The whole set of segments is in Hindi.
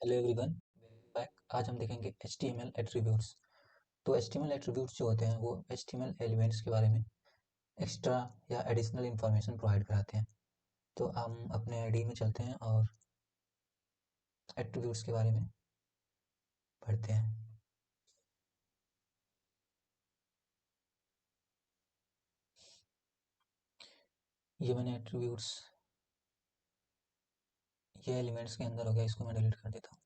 Hello everyone, back. आज हम देखेंगे HTML एट्रीब्यूट्स। तो HTML एट्रीब्यूट्स जो होते हैं वो HTML एलिमेंट्स के बारे में एक्स्ट्रा या एडिशनल इंफॉर्मेशन प्रोवाइड कराते हैं। तो हम अपने आईडी में चलते हैं और एट्रीब्यूट्स के बारे में पढ़ते हैं। ये मैंने एट्रीब्यूट्स ये एलिमेंट्स के अंदर हो गया, इसको मैं डिलीट कर देता हूँ।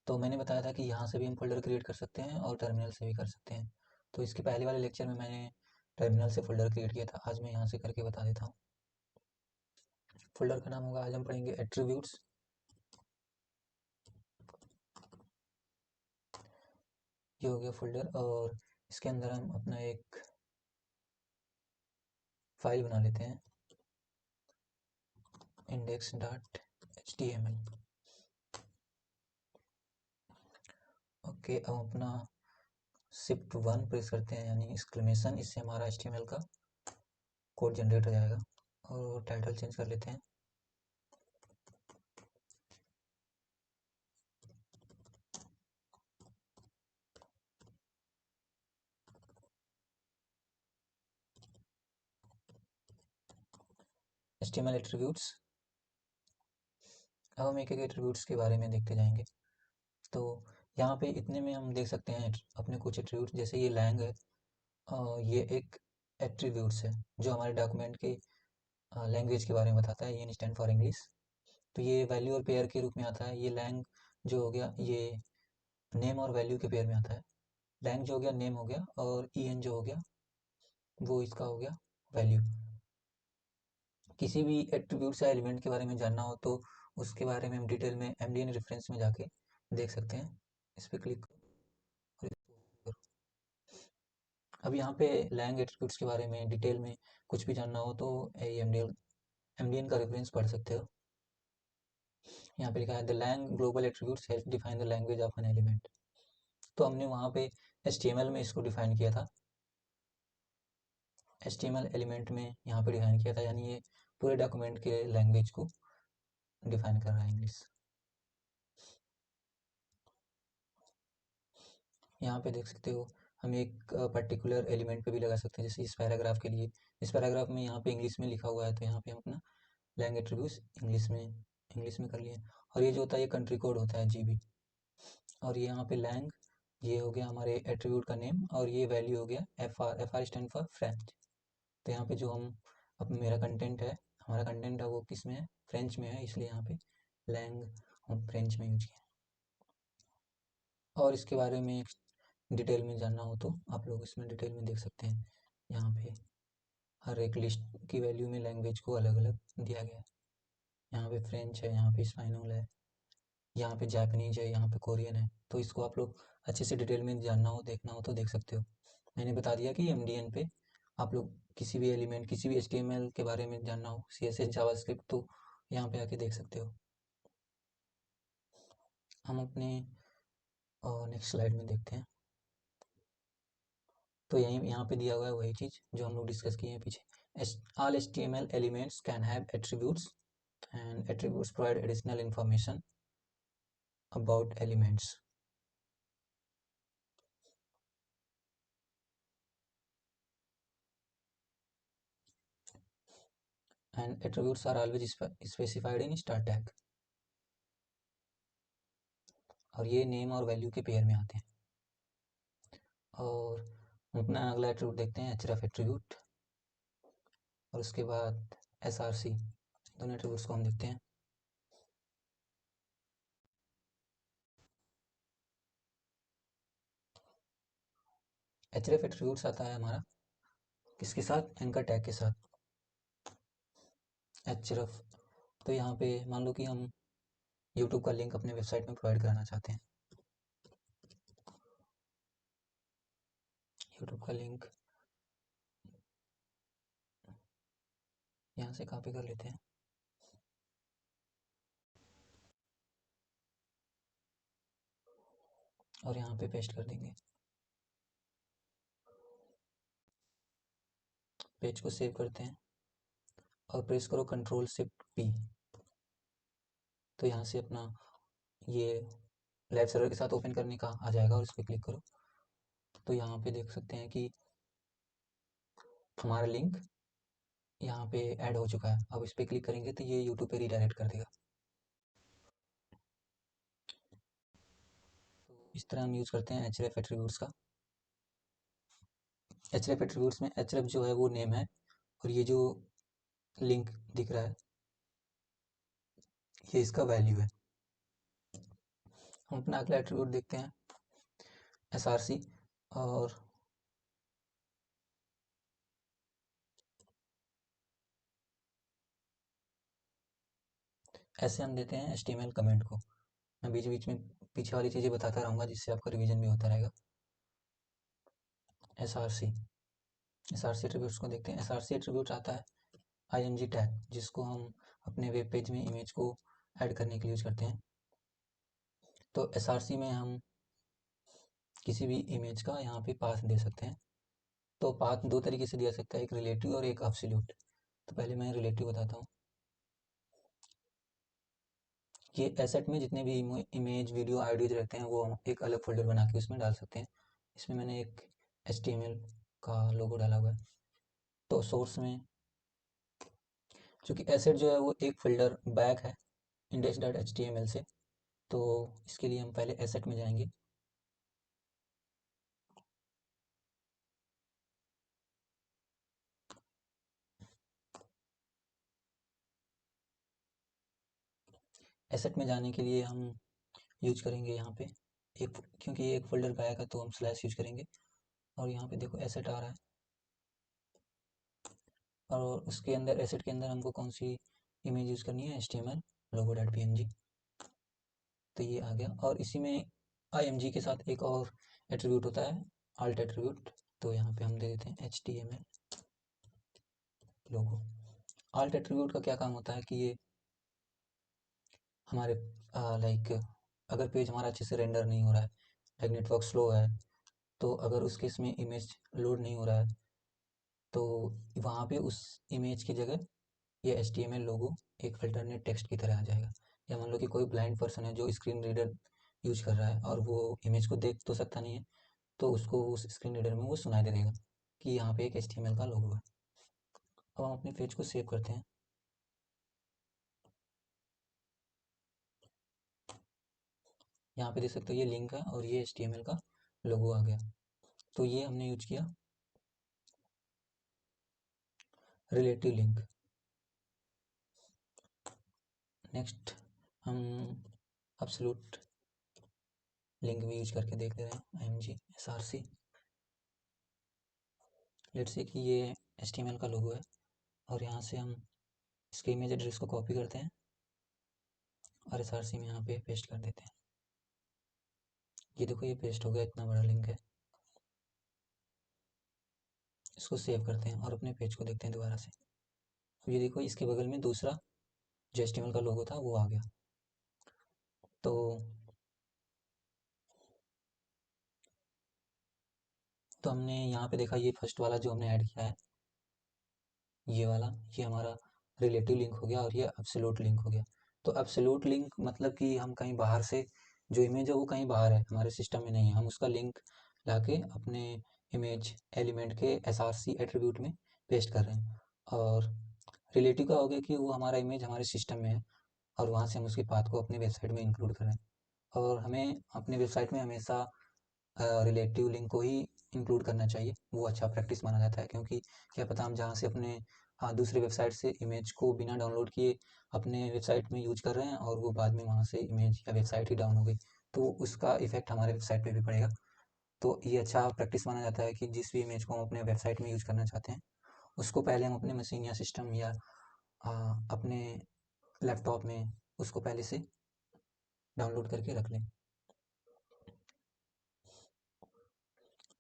तो मैंने बताया था कि यहाँ से भी हम फोल्डर क्रिएट कर सकते हैं और टर्मिनल से भी कर सकते हैं। तो इसके पहले वाले लेक्चर में मैंने टर्मिनल से फोल्डर क्रिएट किया था, आज मैं यहाँ से करके बता देता हूँ। फोल्डर का नाम होगा, आज हम पढ़ेंगे एट्रीब्यूट्स। ये हो गया फोल्डर और इसके अंदर हम अपना एक फाइल बना लेते हैं, index.html। ओके, अब अपना shift 1 प्रेस करते हैं, यानी एक्सक्लेमेशन। इससे हमारा HTML का कोड जनरेट हो जाएगा। और टाइटल चेंज कर लेते हैं। HTML attributes. अब हम एक एक एट्रीब्यूट्स के बारे में देखते जाएंगे। तो यहाँ पे इतने में हम देख सकते हैं अपने कुछ एट्रीब्यूट्स, जैसे ये लैंग है। ये एक एट्रीब्यूट्स है जो हमारे डॉक्यूमेंट के लैंग्वेज के बारे में बताता है। ये स्टैंड फॉर इंग्लिश। तो ये वैल्यू और पेयर के रूप में आता है। ये लैंग जो हो गया, ये नेम और वैल्यू के पेयर में आता है। लैंग जो हो गया नेम हो गया, और en जो हो गया वो इसका हो गया वैल्यू। किसी भी एट्रीब्यूट या एलिमेंट के बारे में जानना हो तो उसके बारे में हम डिटेल में MDN रेफरेंस में जाके देख सकते हैं। इस पर क्लिक करो और इसको करो। अब यहाँ पे लैंग एट्रीब्यूट्स के बारे में डिटेल में कुछ भी जानना हो तो MDN का रेफरेंस पढ़ सकते हो। यहाँ पे लिखा है the lang global attributes help define the language of an element. तो हमने वहाँ पे HTML में इसको डिफाइन किया था, HTML एलिमेंट में यहाँ पे डिफाइन किया था, यानी ये पूरे डॉक्यूमेंट के लैंग्वेज को डिफाइन कर रहा है, इंग्लिश। यहाँ पे देख सकते हो हम एक पर्टिकुलर एलिमेंट पे भी लगा सकते हैं, जैसे इस पैराग्राफ के लिए। इस पैराग्राफ में यहाँ पे इंग्लिश में लिखा हुआ है, तो यहाँ पे हम अपना लैंग एट्रीब्यूट्स इंग्लिश में कर लिए। और ये जो होता है ये कंट्री कोड होता है, GB। और ये यहाँ पे लैंग, ये हो गया हमारे एट्रीब्यूट का नेम, और ये वैल्यू हो गया FR स्टैंड फॉर फ्रेंच। तो यहाँ पे जो हम अब मेरा कंटेंट है, हमारा कंटेंट है वो किस में है, फ्रेंच में है, इसलिए यहाँ पे लैंग हम फ्रेंच में यूज किया। और इसके बारे में डिटेल में जानना हो तो आप लोग इसमें डिटेल में देख सकते हैं। यहाँ पे हर एक लिस्ट की वैल्यू में लैंग्वेज को अलग अलग दिया गया है। यहाँ पे फ्रेंच है, यहाँ पे स्पेनिश है, यहाँ पे जापानीज है, यहाँ पे कोरियन है। तो इसको आप लोग अच्छे से डिटेल में जानना हो, देखना हो तो देख सकते हो। मैंने बता दिया कि MDN पे आप लोग किसी भी एलिमेंट, किसी भी HTML के बारे में जानना हो, CSS जावास्क्रिप्ट, तो यहाँ पे आके देख सकते हो। हम अपने नेक्स्ट स्लाइड में देखते हैं। तो यहाँ पे दिया हुआ है वही चीज़ जो हम लोग डिस्कस किए हैं पीछे। All HTML elements can have attributes and attributes provide additional information about elements. And attributes are always specified in start tag. और ये नेम और वैल्यू के पेयर में आते हैं। और हम अपना अगला एट्रीब्यूट देखते हैं, href एट्रीब्यूट, और उसके बाद src। दोनों एट्रीब्यूट्स को हम देखते हैं। href एट्रीब्यूट्स आता है हमारा किसके साथ, एंकर टैग के साथ, href। तो यहाँ पे मान लो कि हम YouTube का लिंक अपने वेबसाइट में प्रोवाइड कराना चाहते हैं। YouTube का लिंक यहाँ से कॉपी कर लेते हैं और यहाँ पे पेस्ट कर देंगे। पेज को सेव करते हैं। और प्रेस करो कंट्रोल शिफ्ट पी। तो यहाँ से अपना ये लाइव सर्वर के साथ ओपन करने का आ जाएगा और इस पर क्लिक करो। तो यहाँ पे देख सकते हैं कि हमारा लिंक यहाँ पे ऐड हो चुका है। अब इस पर क्लिक करेंगे तो ये यूट्यूब पे रीडायरेक्ट कर देगा। तो इस तरह हम यूज़ करते हैं href एट्रीब्यूट्स का। href एट्रीब्यूट्स में href जो है वो नेम है, और ये जो लिंक दिख रहा है ये इसका वैल्यू है। हम अपना अगला एट्रीब्यूट देखते हैं src, और ऐसे हम देते हैं HTML कमेंट को। मैं बीच बीच में पीछे वाली चीज़ें बताता रहूँगा जिससे आपका रिवीजन भी होता रहेगा। src एट्रीब्यूट्स को देखते हैं। src एट्रीब्यूट आता है img टैग, जिसको हम अपने वेब पेज में इमेज को ऐड करने के लिए यूज करते हैं। तो src में हम किसी भी इमेज का यहाँ पे पाथ दे सकते हैं। तो पाथ दो तरीके से दिया सकता है, एक रिलेटिव और एक एब्सोल्यूट। तो पहले मैं रिलेटिव बताता हूँ। ये एसेट में जितने भी इमेज वीडियो आइडियोज रहते हैं वो हम एक अलग फोल्डर बना के उसमें डाल सकते हैं। इसमें मैंने एक HTML का लोगो डाला हुआ है। तो सोर्स में चूँकि एसेट जो है वो एक फोल्डर बैक है index.html से, तो इसके लिए हम पहले एसेट में जाएंगे। एसेट में जाने के लिए हम यूज करेंगे यहाँ पे एक, क्योंकि ये एक फोल्डर बैक है तो हम स्लैश यूज करेंगे। और यहाँ पे देखो एसेट आ रहा है, और उसके अंदर एसेट के अंदर हमको कौन सी इमेज यूज़ करनी है, HTML logo.png। तो ये आ गया। और इसी में img के साथ एक और एट्रीब्यूट होता है alt एट्रीब्यूट। तो यहाँ पे हम दे देते हैं HTML लोगो। alt एट्रीब्यूट का क्या काम होता है कि ये हमारे लाइक अगर पेज हमारा अच्छे से रेंडर नहीं हो रहा है, लाइक नेटवर्क स्लो है, तो अगर उस केस में इमेज लोड नहीं हो रहा है, तो वहाँ पे उस इमेज की जगह ये HTML लोगो एक अल्टरनेट टेक्स्ट की तरह आ जाएगा। या मान लो कि कोई ब्लाइंड पर्सन है जो स्क्रीन रीडर यूज कर रहा है और वो इमेज को देख तो सकता नहीं है, तो उसको उस स्क्रीन रीडर में वो सुनाई दे देगा कि यहाँ पे एक HTML का लोगो है। अब हम अपने पेज को सेव करते हैं। यहाँ पे देख सकते हो ये लिंक है और ये HTML का लोगो आ गया। तो ये हमने यूज किया रिलेटिव लिंक। नेक्स्ट हम एब्सोल्यूट लिंक भी यूज करके देख ले रहे हैं img src। लेट्स से कि ये HTML का लोगो है, और यहाँ से हम इसके इमेज एड्रेस को कॉपी करते हैं और src में यहाँ पे पेस्ट कर देते हैं। ये देखो ये पेस्ट हो गया, इतना बड़ा लिंक है। इसको सेव करते हैं और अपने पेज को देखते हैं दोबारा से। अब ये देखो इसके बगल में दूसरा जो HTML का लोगो था वो आ गया। तो हमने यहाँ पे देखा ये फर्स्ट वाला जो हमने ऐड किया है, ये वाला, ये हमारा रिलेटिव लिंक हो गया और ये एब्सोल्यूट लिंक हो गया। तो एब्सोल्यूट लिंक मतलब कि हम कहीं बाहर से जो इमेज है वो कहीं बाहर है, हमारे सिस्टम में नहीं है, हम उसका लिंक लाके अपने इमेज एलिमेंट के src एट्रीब्यूट में पेस्ट कर रहे हैं। और रिलेटिव का हो गया कि वो हमारा इमेज हमारे सिस्टम में है और वहाँ से हम उसके पाथ को अपनी वेबसाइट में इंक्लूड कर रहे हैं। और हमें अपनी वेबसाइट में हमेशा रिलेटिव लिंक को ही इंक्लूड करना चाहिए, वो अच्छा प्रैक्टिस माना जाता है। क्योंकि क्या पता हम जहाँ से अपने दूसरे वेबसाइट से इमेज को बिना डाउनलोड किए अपने वेबसाइट में यूज कर रहे हैं और वो बाद में वहाँ से इमेज या वेबसाइट ही डाउन हो गई, तो उसका इफेक्ट हमारे वेबसाइट पे भी पड़ेगा। तो ये अच्छा प्रैक्टिस माना जाता है कि जिस भी इमेज को हम अपने वेबसाइट में यूज करना चाहते हैं उसको पहले हम अपने मशीन या सिस्टम या अपने लैपटॉप में उसको पहले से डाउनलोड करके रख लें।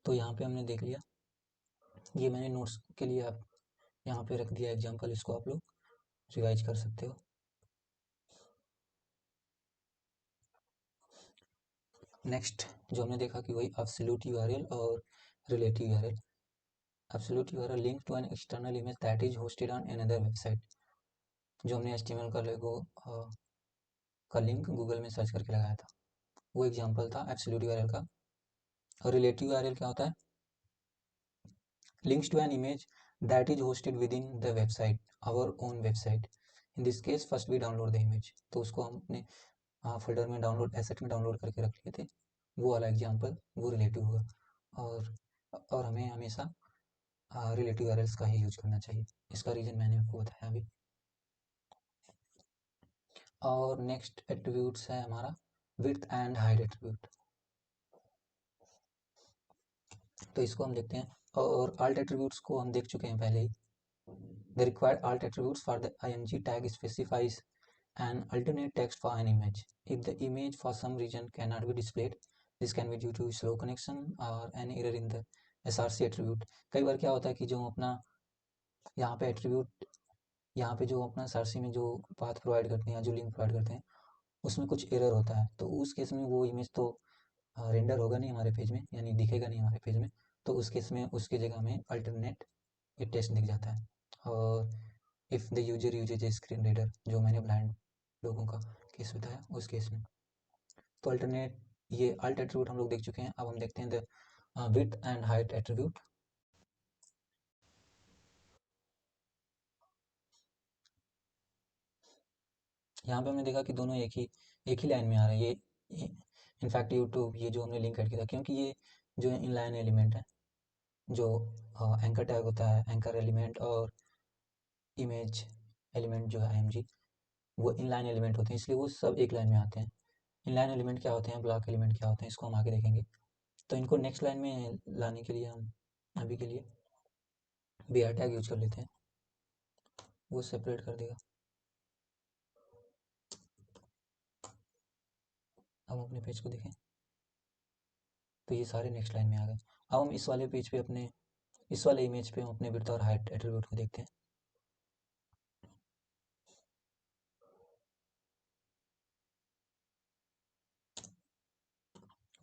तो यहाँ पे हमने देख लिया, ये मैंने नोट्स के लिए आप यहाँ पे रख दिया एग्जाम्पल, इसको आप लोग रिवाइज कर सकते हो। नेक्स्ट जो हमने देखा कि वही एब्सोल्यूट यूआरएल और relative URL. Absolute URL link to an external image that is hosted on another website. जो हमने HTML का लोगो का लिंक गूगल में सर्च करके लगाया था, वो एग्जाम्पल था एब्सोल्यूट यूआरएल का। और रिलेटिव यूआरएल क्या होता है? Links to an image that is hosted within the website, our own website. In this case first we download the image, तो उसको हम अपने फोल्डर में डाउनलोड एसेट में डाउनलोड करके रख लिए थे, वो वाला एग्जांपल वो रिलेटिव होगा। और हमें हमेशा रिलेटिव यूआरएल्स का ही यूज करना चाहिए, इसका रीजन मैंने आपको बताया अभी। और नेक्स्ट एट्रीब्यूट्स है हमारा विड्थ एंड हाइट एट्रीब्यूट, तो इसको हम देखते हैं। और alt एट्रीब्यूट्स को हम देख चुके हैं पहले ही। The required alt attributes for the img tag specifies an alternate text for an image. If the image for some reason cannot be displayed, this can be due to slow connection or an error in the src attribute. कई बार क्या होता है कि जो अपना यहाँ पे एट्रीब्यूट, यहाँ पे जो अपना src में जो पाथ प्रोवाइड करते हैं, जो लिंक प्रोवाइड करते हैं, उसमें कुछ एरर होता है, तो उस केस में वो इमेज तो रेंडर होगा नहीं हमारे पेज में, यानी दिखेगा नहीं हमारे पेज में, तो उस केस में उसके जगह में अल्टरनेट ये टेक्स्ट दिख जाता है। और if the user usage A screen reader, जो मैंने ब्लाइंड लोगों का केस बताया उस केस में, तो अल्टरनेट ये अल्ट एट्रीब्यूट हम लोग देख चुके हैं। अब हम देखते हैं the width and height attribute. यहाँ पे हमने देखा कि दोनों एक ही लाइन में आ रहे हैं। ये इनफैक्ट यूट्यूब ये जो हमने लिंक ऐड किया था, क्योंकि ये जो इन लाइन एलिमेंट है, जो एंकर टैग होता है, एंकर एलिमेंट और इमेज एलिमेंट जो है IMG, वो इन लाइन एलिमेंट होते हैं, इसलिए वो सब एक लाइन में आते हैं। इन लाइन एलिमेंट क्या होते हैं, ब्लॉक एलिमेंट क्या होते हैं, इसको हम आगे देखेंगे। तो इनको नेक्स्ट लाइन में लाने के लिए हम अभी के लिए br टैग यूज कर लेते हैं, वो सेपरेट कर देगा। अब अपने पेज को देखें तो ये सारे नेक्स्ट लाइन में आ गए। अब हम इस वाले पेज पे अपने इस वाले इमेज पे हम अपने विड्थ और हाइट एट्रीब्यूट को देखते हैं।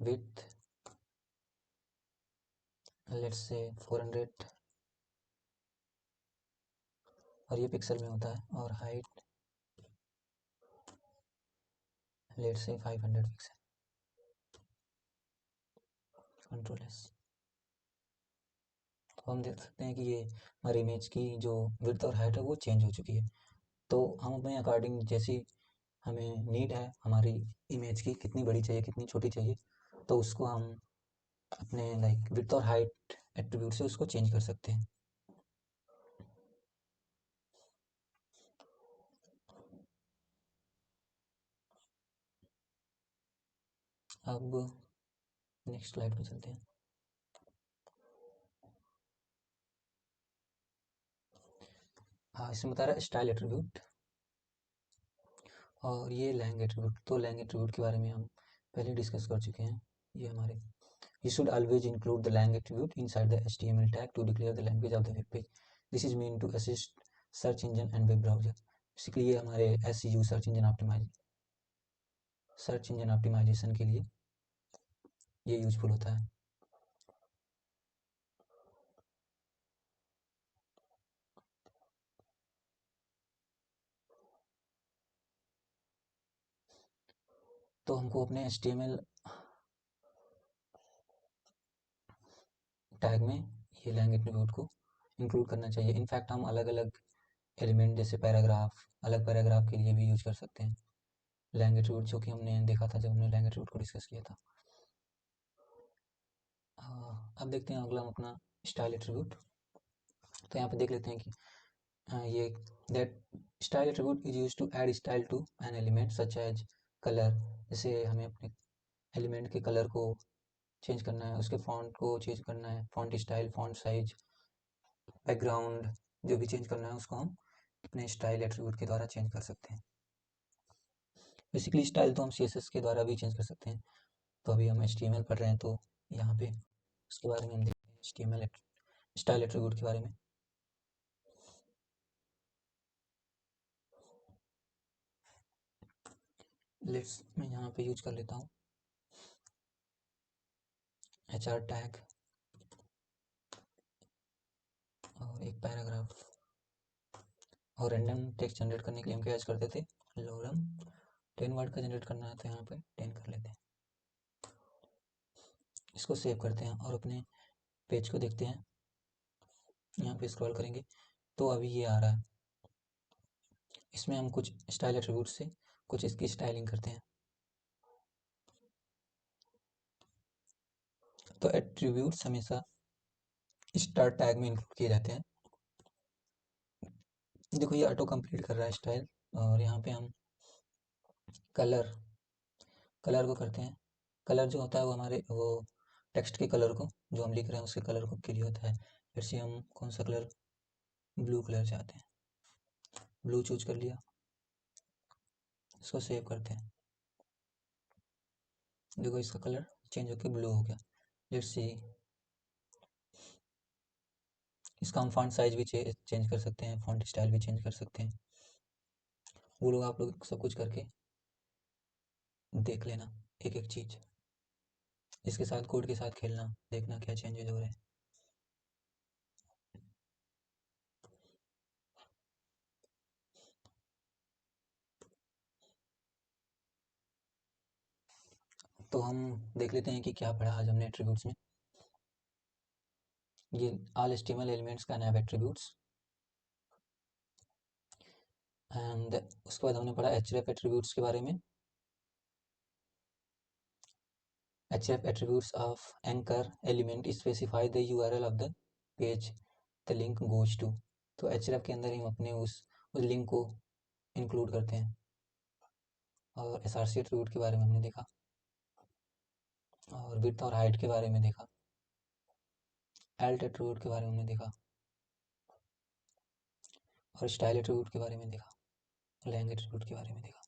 विड्थ लेट्स से 400 और ये पिक्सल में होता है, और height let's say 500 pixel. Control S, तो हम देख सकते हैं कि ये हमारी इमेज की जो विड्थ और हाइट है वो चेंज हो चुकी है। तो हम अपने अकॉर्डिंग जैसी हमें नीड है हमारी इमेज की, कितनी बड़ी चाहिए कितनी छोटी चाहिए, तो उसको हम अपने लाइक विड्थ और हाइट एट्रीब्यूट से उसको चेंज कर सकते हैं। अब नेक्स्ट स्लाइड पे चलते हैं। हाँ, इसमें बता रहा है स्टाइल एट्रीब्यूट और ये लैंग एट्रीब्यूट। तो लैंग एट्रीब्यूट के बारे में हम पहले डिस्कस कर चुके हैं। ये हमारे You should always include the lang attribute inside the HTML tag to declare the language of the web page. This is meant to assist search engine and web browser. Basically ये हमारे SEO सर्च इंजन ऑप्टिमाइजेशन के लिए ये यूजफुल होता है। तो हमको अपने HTML टैग में ये लैंग एट्रीब्यूट को इंक्लूड करना चाहिए। इनफैक्ट हम अलग अलग एलिमेंट जैसे पैराग्राफ, अलग पैराग्राफ के लिए भी यूज कर सकते हैं लैंग एट्रीब्यूट, जो कि हमने देखा था जब हमने लैंग एट्रीब्यूट को डिस्कस किया था। अब देखते हैं अगला हम अपना स्टाइल एट्रीब्यूट। तो यहाँ पे देख लेते हैं कि ये that style attribute is used to add style to an element such as color। जैसे हमें अपने एलिमेंट के कलर को चेंज करना है, उसके फॉन्ट को चेंज करना है, font style, font size, background जो भी चेंज करना है उसको हम अपने स्टाइल एट्रीब्यूट के द्वारा चेंज कर सकते हैं। बेसिकली स्टाइल तो हम CSS के द्वारा भी चेंज कर सकते हैं। तो अभी हम HTML पढ़ रहे हैं, तो यहाँ पे उसके बारे में हम देखते हैं HTML स्टाइल एट्रीब्यूट के बारे में। लेट्स मैं यहाँ पे यूज कर लेता हूँ HR टैग और एक पैराग्राफ। और रैंडम टेक्स्ट जनरेट करने के लिए हम क्या यूज करते थे, लॉगरम। 10 वर्ड का जनरेट करना है तो यहाँ पे 10 कर लेते हैं। इसको सेव करते हैं और अपने पेज को देखते हैं। यहाँ पे स्क्रॉल करेंगे तो अभी ये आ रहा है। इसमें हम कुछ स्टाइल एट्रीब्यूट से कुछ इसकी स्टाइलिंग करते हैं। तो एट्रीब्यूट्स हमेशा स्टार्ट टैग में इंक्लूड किए जाते हैं। देखो ये ऑटो कंप्लीट कर रहा है स्टाइल, और यहाँ पे हम कलर कलर को करते हैं। कलर जो होता है वो हमारे वो टेक्स्ट के कलर को, जो हम लिख रहे हैं उसके कलर को के लिए होता है। जैसे हम कौन सा कलर, ब्लू कलर चाहते हैं, ब्लू चूज कर लिया। इसको सेव करते हैं। देखो इसका कलर चेंज होकर ब्लू हो गया। लेट्स सी, इसका हम फॉन्ट साइज भी चेंज कर सकते हैं, फॉन्ट स्टाइल भी चेंज कर सकते हैं। वो लोग आप लोग सब कुछ करके देख लेना एक एक चीज। इसके साथ कोड के साथ खेलना, देखना क्या चेंजेस हो रहे हैं। तो हम देख लेते हैं कि क्या पढ़ा आज हमने एट्रीब्यूट्स में। ये ऑल एचटीएमएल एलिमेंट्स का नाम एट्रीब्यूट्स, एंड उसके बाद हमने पढ़ा एचरेफ एट्रीब्यूट्स के बारे में। href attributes of anchor element specify the URL of the page the link goes to। तो href के अंदर हम अपने उस लिंक को इंक्लूड करते हैं। और src एट्रीब्यूट के बारे में हमने देखा, और विड्थ और हाइट के बारे में देखा, alt एट्रीब्यूट के बारे में हमने देखा, और स्टाइल एट्रीब्यूट के बारे में देखा, लैंग एट्रीब्यूट के बारे में देखा।